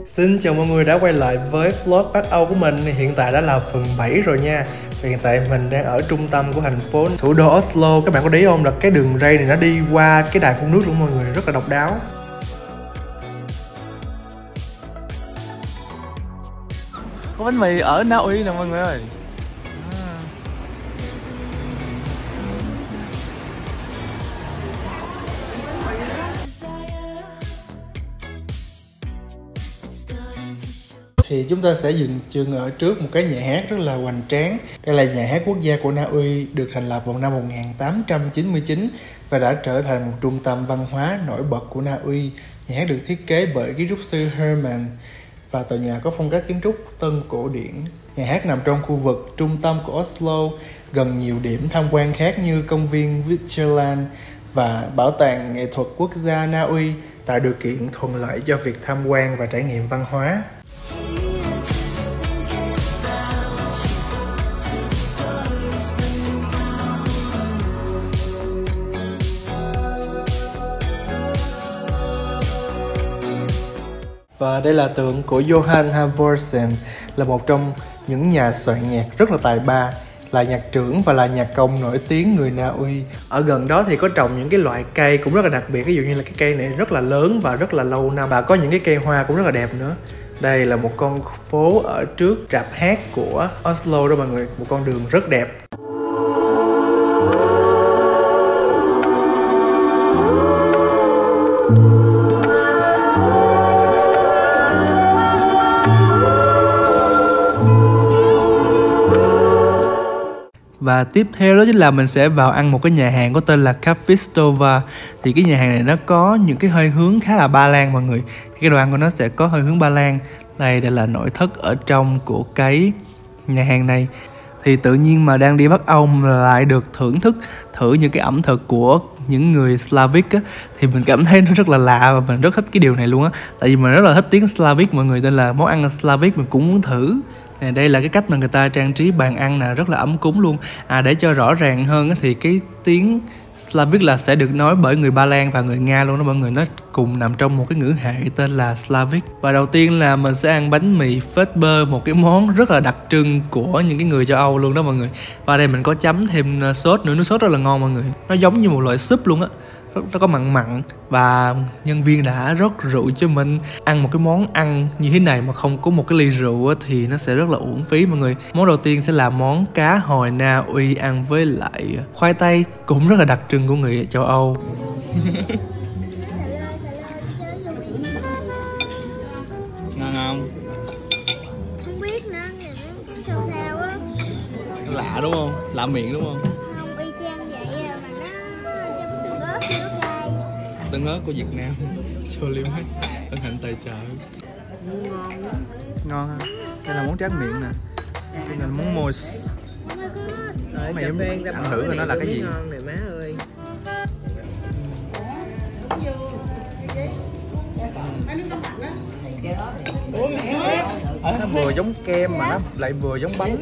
Xin chào mọi người đã quay lại với vlog Bắc Âu của mình. Hiện tại đã là phần 7 rồi nha. Hiện tại mình đang ở trung tâm của thành phố thủ đô Oslo. Các bạn có để ý không là cái đường ray này nó đi qua cái đài phun nước luôn mọi người, rất là độc đáo. Có bánh mì ở Na Uy nè mọi người ơi. Thì chúng ta sẽ dừng chân ở trước một cái nhà hát rất là hoành tráng. Đây là nhà hát quốc gia của Na Uy, được thành lập vào năm 1899 và đã trở thành một trung tâm văn hóa nổi bật của Na Uy. Nhà hát được thiết kế bởi kiến trúc sư Herman và tòa nhà có phong cách kiến trúc tân cổ điển. Nhà hát nằm trong khu vực trung tâm của Oslo, gần nhiều điểm tham quan khác như công viên Vigeland và bảo tàng nghệ thuật quốc gia Na Uy, tạo điều kiện thuận lợi cho việc tham quan và trải nghiệm văn hóa. Và đây là tượng của Johan Halvorsen, là một trong những nhà soạn nhạc rất là tài ba, là nhạc trưởng và là nhạc công nổi tiếng người Na Uy. Ở gần đó thì có trồng những cái loại cây cũng rất là đặc biệt, ví dụ như là cái cây này rất là lớn và rất là lâu năm, và có những cái cây hoa cũng rất là đẹp nữa. Đây là một con phố ở trước rạp hát của Oslo đó mọi người, một con đường rất đẹp. Và tiếp theo đó chính là mình sẽ vào ăn một cái nhà hàng có tên là Kafistova. Thì cái nhà hàng này nó có những cái hơi hướng khá là Ba Lan mọi người. Cái đồ ăn của nó sẽ có hơi hướng Ba Lan. Đây là nội thất ở trong của cái nhà hàng này. Thì tự nhiên mà đang đi Bắc Âu lại được thử những cái ẩm thực của những người Slavic á, thì mình cảm thấy nó rất là lạ và mình rất thích cái điều này luôn á. Tại vì mình rất là thích tiếng Slavic mọi người, nên là món ăn Slavic mình cũng muốn thử. Đây là cái cách mà người ta trang trí bàn ăn nè, rất là ấm cúng luôn. Để cho rõ ràng hơn thì cái tiếng Slavic là sẽ được nói bởi người Ba Lan và người Nga luôn đó mọi người, nó cùng nằm trong một cái ngữ hệ tên là Slavic. Và đầu tiên là mình sẽ ăn bánh mì Vesper, một cái món rất là đặc trưng của những cái người châu Âu luôn đó mọi người. Và đây mình có chấm thêm sốt nữa, nước sốt rất là ngon mọi người, nó giống như một loại súp luôn á, nó có mặn mặn, và nhân viên đã rót rượu cho mình. Ăn một cái món ăn như thế này mà không có một cái ly rượu thì nó sẽ rất là uổng phí mọi người. Món đầu tiên sẽ là món cá hồi Na Uy ăn với lại khoai tây, cũng rất là đặc trưng của người châu Âu. Ngon không? Không biết nữa, nó sao sao á. Lạ đúng không? Lạ miệng đúng không? Không, y chang vậy mà nó giống tương ớt với ớt gai. Tương ớt của Việt Nam. Cho liêm hết. Ân hạnh tài trợ. Ngon ha. Đây là món tráng miệng nè. Đây là món mousse. Mày ăn thử coi nó là cái gì. Ngon này má ơi. Nó vừa giống kem mà nó lại vừa giống bánh.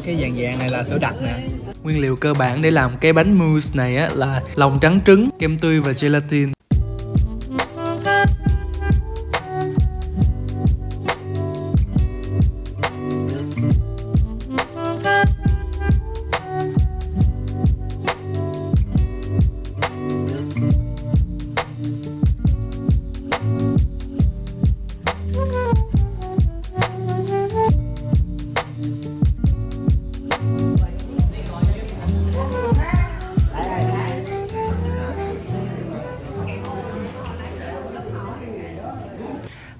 Cái vàng vàng này là sữa đặc nè. Nguyên liệu cơ bản để làm cái bánh mousse này á là lòng trắng trứng, kem tươi và gelatin.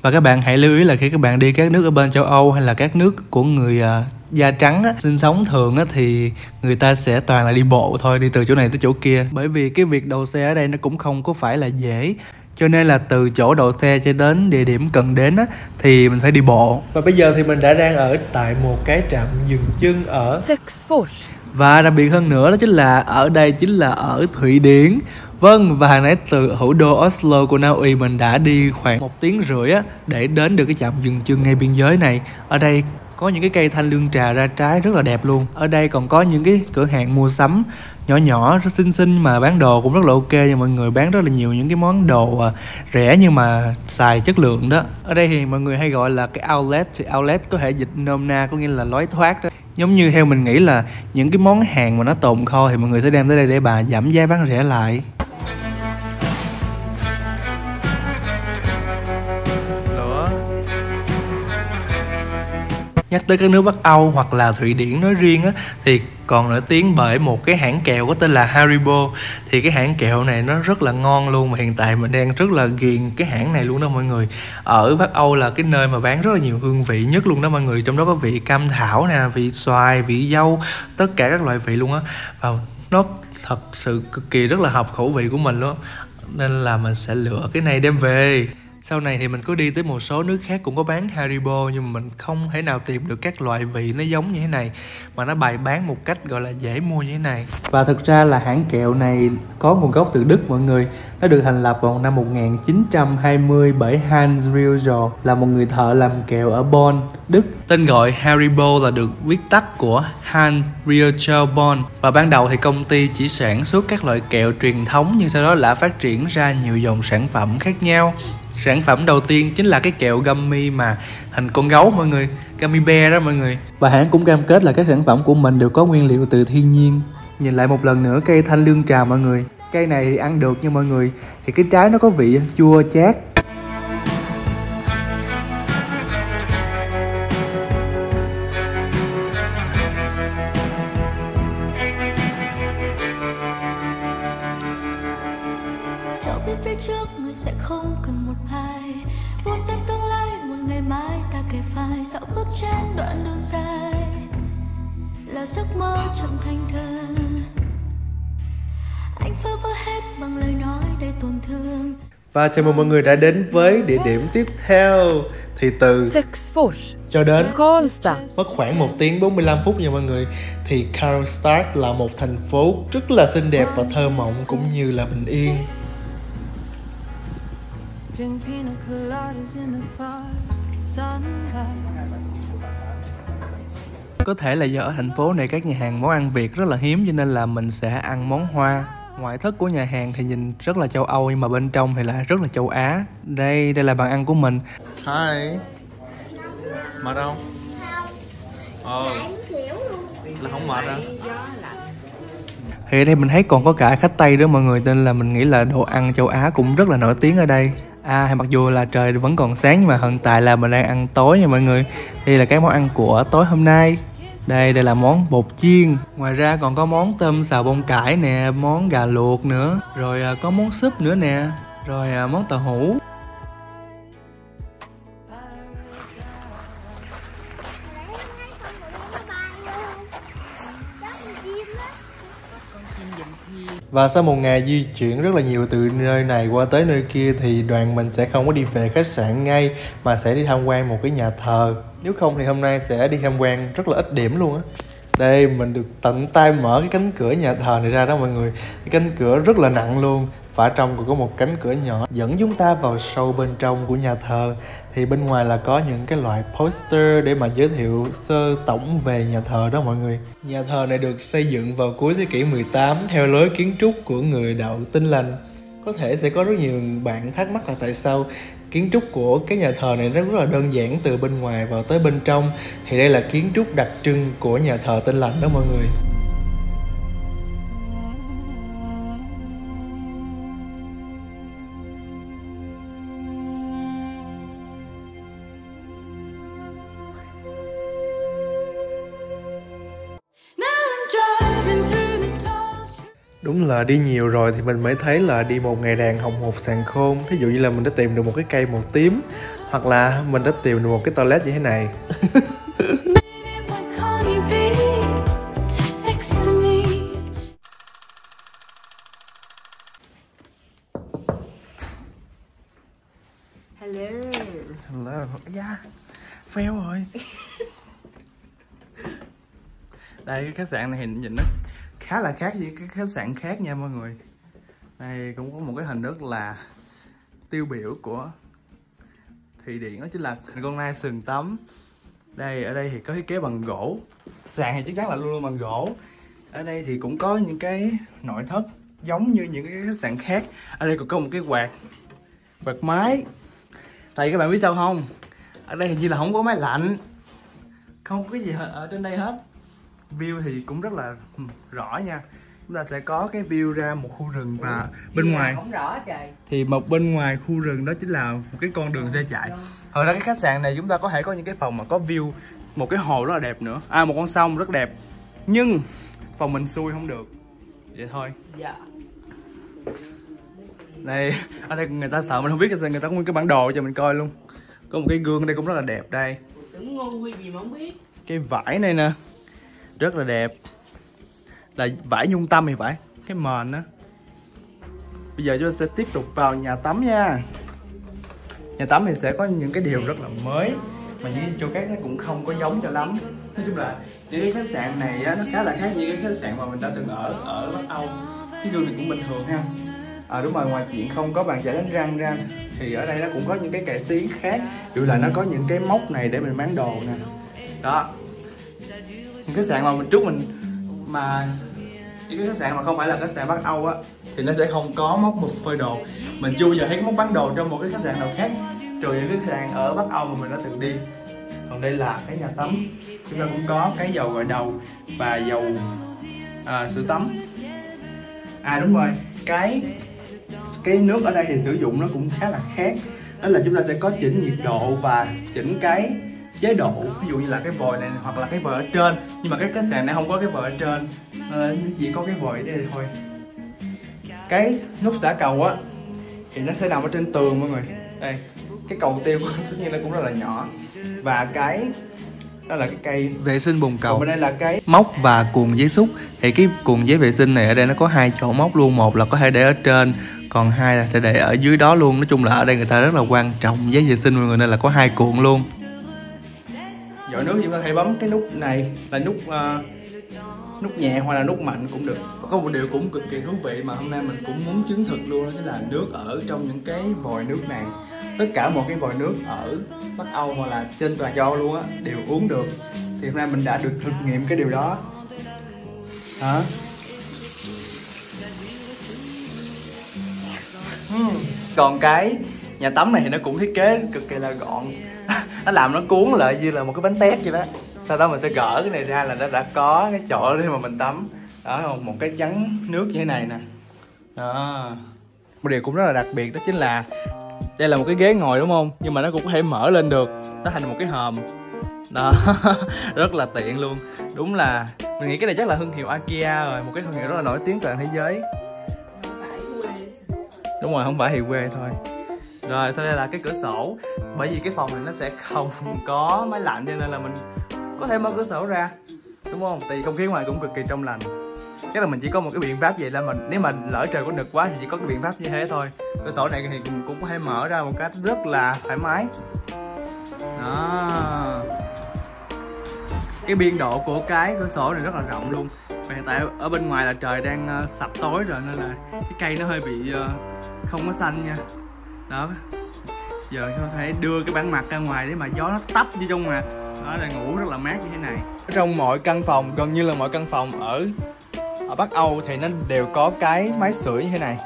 Và các bạn hãy lưu ý là khi các bạn đi các nước ở bên châu Âu hay là các nước của người da trắng sinh sống thường thì người ta sẽ toàn là đi bộ thôi, đi từ chỗ này tới chỗ kia. Bởi vì cái việc đậu xe ở đây nó cũng không có phải là dễ. Cho nên là từ chỗ đậu xe cho đến địa điểm cần đến thì mình phải đi bộ. Và bây giờ thì mình đã đang ở tại một cái trạm dừng chân ở Fexfors. Và đặc biệt hơn nữa đó chính là ở đây chính là ở Thụy Điển. Vâng, và hồi nãy từ thủ đô Oslo của Na Uy mình đã đi khoảng 1 tiếng rưỡi để đến được cái trạm dừng chân ngay biên giới này. Ở đây Có những cái cây thanh lương trà ra trái rất là đẹp luôn. Ở đây còn có những cái cửa hàng mua sắm nhỏ nhỏ rất xinh xinh mà bán đồ cũng rất là ok nha mọi người, bán rất là nhiều những cái món đồ rẻ nhưng mà xài chất lượng đó. Ở đây thì mọi người hay gọi là cái outlet, thì outlet có thể dịch nôm na có nghĩa là lối thoát đó. Giống như theo mình nghĩ là những cái món hàng mà nó tồn kho thì mọi người sẽ đem tới đây để bà giảm giá bán rẻ lại. Nhắc tới các nước Bắc Âu hoặc là Thụy Điển nói riêng á, thì còn nổi tiếng bởi một cái hãng kẹo có tên là Haribo. Thì cái hãng kẹo này nó rất là ngon luôn, mà hiện tại mình đang rất là ghiền cái hãng này luôn đó mọi người. Ở Bắc Âu là cái nơi mà bán rất là nhiều hương vị nhất luôn đó mọi người. Trong đó có vị cam thảo nè, vị xoài, vị dâu, tất cả các loại vị luôn á. Và nó thật sự cực kỳ rất là hợp khẩu vị của mình luôn, nên là mình sẽ lựa cái này đem về. Sau này thì mình có đi tới một số nước khác cũng có bán Haribo, nhưng mà mình không thể nào tìm được các loại vị nó giống như thế này, mà nó bày bán một cách gọi là dễ mua như thế này. Và thực ra là hãng kẹo này có nguồn gốc từ Đức mọi người. Nó được thành lập vào năm 1920 bởi Hans Riegel, là một người thợ làm kẹo ở Bonn, Đức. Tên gọi Haribo là được viết tắt của Hans Riegel Bonn. Và ban đầu thì công ty chỉ sản xuất các loại kẹo truyền thống, nhưng sau đó đã phát triển ra nhiều dòng sản phẩm khác nhau. Sản phẩm đầu tiên chính là cái kẹo gummy mà hình con gấu mọi người, gummy bear đó mọi người. Và hãng cũng cam kết là các sản phẩm của mình đều có nguyên liệu từ thiên nhiên. Nhìn lại một lần nữa cây thanh lương trà mọi người. Cây này thì ăn được nha mọi người, thì cái trái nó có vị chua chát. Dẫu biết phía trước người sẽ không cần một ai, vun đắp tương lai một ngày mai ta kề vai, dẫu bước trên đoạn đường dài là giấc mơ chậm thành thơ. Anh phá vỡ hết bằng lời nói đầy tổn thương. Và chào mừng mọi người đã đến với địa điểm tiếp theo. Thì từ Töcksfors cho đến Karlstad mất khoảng 1 tiếng 45 phút nha mọi người. Thì Karlstad là một thành phố rất là xinh đẹp và thơ mộng cũng như là bình yên. Có thể là do ở thành phố này các nhà hàng món ăn Việt rất là hiếm, cho nên là mình sẽ ăn món Hoa. Ngoại thất của nhà hàng thì nhìn rất là châu Âu, nhưng mà bên trong thì lại rất là châu Á. Đây là bàn ăn của mình. Hi. Mệt không? Là không mệt hả? Thì ở đây mình thấy còn có cả khách Tây nữa mọi người, nên là mình nghĩ là đồ ăn châu Á cũng rất là nổi tiếng ở đây. Thì mặc dù là trời vẫn còn sáng nhưng mà hiện tại là mình đang ăn tối nha mọi người. Đây là cái món ăn của tối hôm nay. Đây là món bột chiên. Ngoài ra còn có món tôm xào bông cải nè, món gà luộc nữa, rồi có món súp nữa nè, rồi món tàu hũ. Và sau một ngày di chuyển rất là nhiều từ nơi này qua tới nơi kia thì đoàn mình sẽ không có đi về khách sạn ngay, mà sẽ đi tham quan một cái nhà thờ. Nếu không thì hôm nay sẽ đi tham quan rất là ít điểm luôn á. Đây mình được tận tay mở cái cánh cửa nhà thờ này ra đó mọi người. Cái cánh cửa rất là nặng luôn. Và trong còn có một cánh cửa nhỏ dẫn chúng ta vào sâu bên trong của nhà thờ. Thì bên ngoài là có những cái loại poster để mà giới thiệu sơ tổng về nhà thờ đó mọi người. Nhà thờ này được xây dựng vào cuối thế kỷ 18 theo lối kiến trúc của người đạo Tin Lành. Có thể sẽ có rất nhiều bạn thắc mắc là tại sao kiến trúc của cái nhà thờ này nó rất là đơn giản từ bên ngoài vào tới bên trong. Thì đây là kiến trúc đặc trưng của nhà thờ Tin Lành đó mọi người. Đúng là đi nhiều rồi thì mình mới thấy là đi một ngày đàn hồng một sàng khôn. Ví dụ như là mình đã tìm được một cái cây màu tím, hoặc là mình đã tìm được một cái toilet như thế này. Hello. Yeah, fail rồi. Đây cái khách sạn này hình nhìn nó khá là khác với các khách sạn khác nha mọi người. Đây cũng có một cái hình rất là tiêu biểu của Thụy Điển, đó chính là hình con nai sừng tấm. Đây, ở đây thì có thiết kế bằng gỗ. Sàn thì chắc chắn là luôn luôn bằng gỗ. Ở đây thì cũng có những cái nội thất giống như những cái khách sạn khác. Ở đây còn có một cái quạt máy. Tại các bạn biết sao không? Ở đây hình như là không có máy lạnh, không có cái gì ở trên đây hết. View thì cũng rất là rõ nha. Chúng ta sẽ có cái view ra một khu rừng và bên ngoài không rõ trời. Thì một bên ngoài khu rừng đó chính là một cái con đường xe chạy. Hồi ra cái khách sạn này chúng ta có thể có những cái phòng mà có view một cái hồ rất là đẹp nữa. Một con sông rất đẹp. Nhưng phòng mình xui không được. Vậy thôi. Dạ. Đây, ở đây người ta sợ mình không biết, người ta có nguyên cái bản đồ cho mình coi luôn. Có một cái gương ở đây cũng rất là đẹp đây. Tưởng ngu gì mà không biết. Cái vải này nè, rất là đẹp. Là vải nhung tâm thì phải, cái mền đó. Bây giờ chúng ta sẽ tiếp tục vào nhà tắm nha. Nhà tắm thì sẽ có những cái điều rất là mới mà những chỗ khác nó cũng không có giống cho lắm. Nói chung là những cái khách sạn này á, nó khá là khác với cái khách sạn mà mình đã từng ở Bắc Âu. Cái gương này cũng bình thường ha. Đúng rồi, ngoài chuyện không có bàn chải đánh răng ra thì ở đây nó cũng có những cái cải tiến khác. Ví dụ là nó có những cái móc này để mình bán đồ nè. Đó. Những khách sạn mà mình trước mình mà những cái khách sạn mà không phải là khách sạn Bắc Âu á thì nó sẽ không có móc một phơi đồ. Mình chưa bao giờ thấy cái móc bán đồ trong một cái khách sạn nào khác trừ những cái khách sạn ở Bắc Âu mà mình đã từng đi. Còn đây là cái nhà tắm. Chúng ta cũng có cái dầu gội đầu và dầu sữa tắm. Đúng rồi, cái nước ở đây thì sử dụng nó cũng khá là khác. Đó là chúng ta sẽ có chỉnh nhiệt độ và chỉnh cái chế độ. Ví dụ như là cái vòi này hoặc là cái vòi ở trên. Nhưng mà cái khách sạn này không có cái vòi ở trên, nó chỉ có cái vòi ở đây thôi. Cái nút xả cầu á thì nó sẽ nằm ở trên tường mọi người. Đây, cái cầu tiêu tất nhiên nó cũng rất là nhỏ. Và cái đó là cái cây vệ sinh bồn cầu. Còn bên đây là cái móc và cuộn giấy xúc. Thì cái cuộn giấy vệ sinh này ở đây nó có hai chỗ móc luôn, một là có thể để ở trên, còn hai là sẽ để ở dưới đó luôn. Nói chung là ở đây người ta rất là quan trọng giấy vệ sinh mọi người, nên là có hai cuộn luôn. Dội nước chúng ta hãy bấm cái nút này là nút nút nhẹ hoặc là nút mạnh cũng được. Có một điều cũng cực kỳ thú vị mà hôm nay mình cũng muốn chứng thực luôn, đó chính là nước ở trong những cái vòi nước này. Tất cả một cái vòi nước ở Bắc Âu hoặc là trên toàn châu Âu luôn á đều uống được. Thì hôm nay mình đã được thực nghiệm cái điều đó. Còn cái nhà tắm này thì nó cũng thiết kế cực kỳ là gọn. Nó làm nó cuốn lại như là một cái bánh tét vậy đó. Sau đó mình sẽ gỡ cái này ra là nó đã có cái chỗ để mà mình tắm. Đó, một cái chắn nước như thế này nè. Đó. Một điều cũng rất là đặc biệt đó chính là đây là một cái ghế ngồi đúng không? Nhưng mà nó cũng có thể mở lên được, nó thành một cái hòm. Đó, rất là tiện luôn. Đúng là mình nghĩ cái này chắc là thương hiệu IKEA rồi, một cái thương hiệu rất là nổi tiếng toàn thế giới. Đúng rồi, không phải thì quê thôi. Rồi, sau đây là cái cửa sổ. Bởi vì cái phòng này nó sẽ không có máy lạnh cho nên là mình có thể mở cửa sổ ra, đúng không? Tại vì không khí ngoài cũng cực kỳ trong lành. Chắc là mình chỉ có một cái biện pháp vậy là nếu mà lỡ trời có nực quá thì chỉ có cái biện pháp như thế thôi. Cửa sổ này thì cũng có thể mở ra một cách rất là thoải mái. Đó. Cái biên độ của cái cửa sổ này rất là rộng luôn. Và hiện tại ở bên ngoài là trời đang sập tối rồi nên là cái cây nó hơi bị không có xanh nha. Đó. Giờ chúng ta phải đưa cái bản mặt ra ngoài để mà gió nó tấp vô trong mặt. Đó là ngủ rất là mát như thế này. Trong mọi căn phòng, gần như là mọi căn phòng ở Bắc Âu thì nó đều có cái máy sưởi như thế này.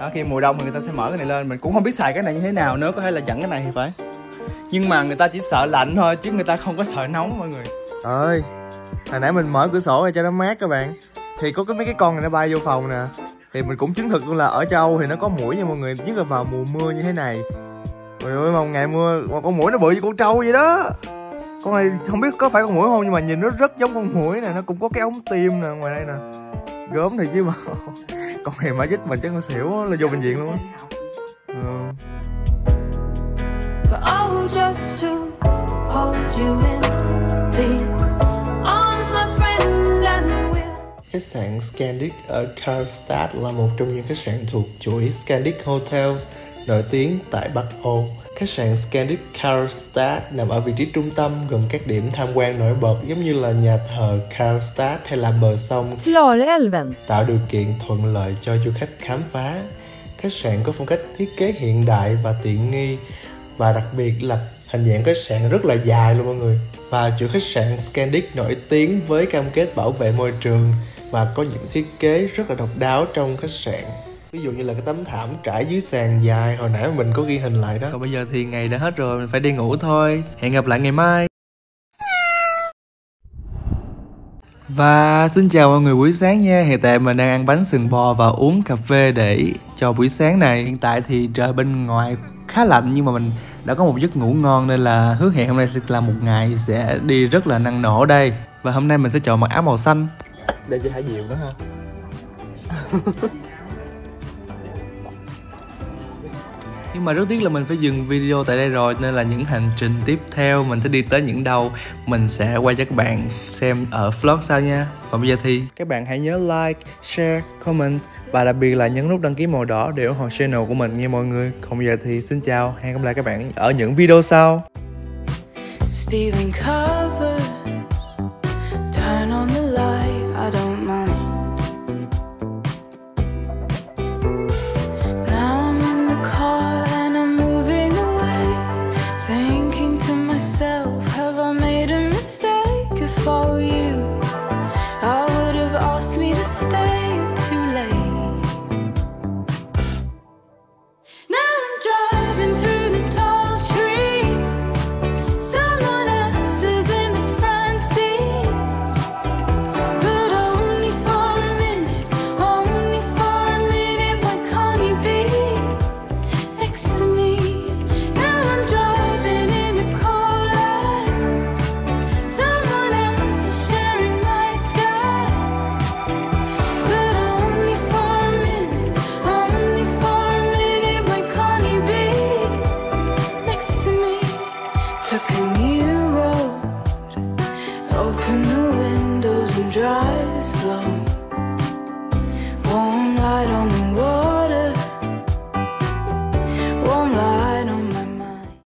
Đó, khi mùa đông thì người ta sẽ mở cái này lên. Mình cũng không biết xài cái này như thế nào nữa, có thể là chặn cái này thì phải. Nhưng mà người ta chỉ sợ lạnh thôi chứ người ta không có sợ nóng mọi người. Ơi, hồi nãy mình mở cửa sổ ra cho nó mát các bạn. Thì có mấy cái con này nó bay vô phòng nè. Thì mình cũng chứng thực luôn là ở châu Âu thì nó có muỗi nha mọi người, nhất là vào mùa mưa như thế này. Trời ơi, một ngày mưa mà con muỗi nó bự như con trâu vậy đó. Con này không biết có phải con muỗi không nhưng mà nhìn nó rất giống con muỗi nè, nó cũng có cái ống tim nè ngoài đây nè. Gớm thì chứ mà. Con này mà dích mình chắc con xỉu là vô bệnh viện luôn á. Khách sạn Scandic ở Karlstad là một trong những khách sạn thuộc chuỗi Scandic Hotels nổi tiếng tại Bắc Âu. Khách sạn Scandic Karlstad nằm ở vị trí trung tâm gần các điểm tham quan nổi bật giống như là nhà thờ Karlstad hay là bờ sông Klarälven, tạo điều kiện thuận lợi cho du khách khám phá. Khách sạn có phong cách thiết kế hiện đại và tiện nghi, và đặc biệt là hình dạng khách sạn rất là dài luôn mọi người. Và chuỗi khách sạn Scandic nổi tiếng với cam kết bảo vệ môi trường và có những thiết kế rất là độc đáo trong khách sạn. Ví dụ như là cái tấm thảm trải dưới sàn dài hồi nãy mình có ghi hình lại đó. Còn bây giờ thì ngày đã hết rồi, mình phải đi ngủ thôi. Hẹn gặp lại ngày mai. Và xin chào mọi người buổi sáng nha. Hiện tại mình đang ăn bánh sừng bò và uống cà phê để cho buổi sáng này. Hiện tại thì trời bên ngoài khá lạnh nhưng mà mình đã có một giấc ngủ ngon nên là hứa hẹn hôm nay sẽ là một ngày sẽ đi rất là năng nổ đây. Và hôm nay mình sẽ chọn mặc áo màu xanh. Đây cho Thả Diều nữa ha. Nhưng mà rất tiếc là mình phải dừng video tại đây rồi, nên là những hành trình tiếp theo mình sẽ đi tới những đâu mình sẽ quay cho các bạn xem ở vlog sau nha. Còn bây giờ thì các bạn hãy nhớ like, share, comment và đặc biệt là nhấn nút đăng ký màu đỏ để ủng hộ channel của mình nha mọi người. Còn bây giờ thì xin chào, hẹn gặp lại các bạn ở những video sau. Stealing covers, turn on the light, I don't mind. Now I'm in the car and I'm moving away, thinking to myself, have I made a mistake? If I were you, I would have asked me to stay too late. Now I'm driving through the tall trees, someone else is in the front seat, but only for a minute, only for a minute. Why can't you be next to me? Now I'm driving in the cold light, someone else is sharing my sky, but only for a minute, only for a minute. Why can't you be next to me? Took a new road, open the windows and drive slow.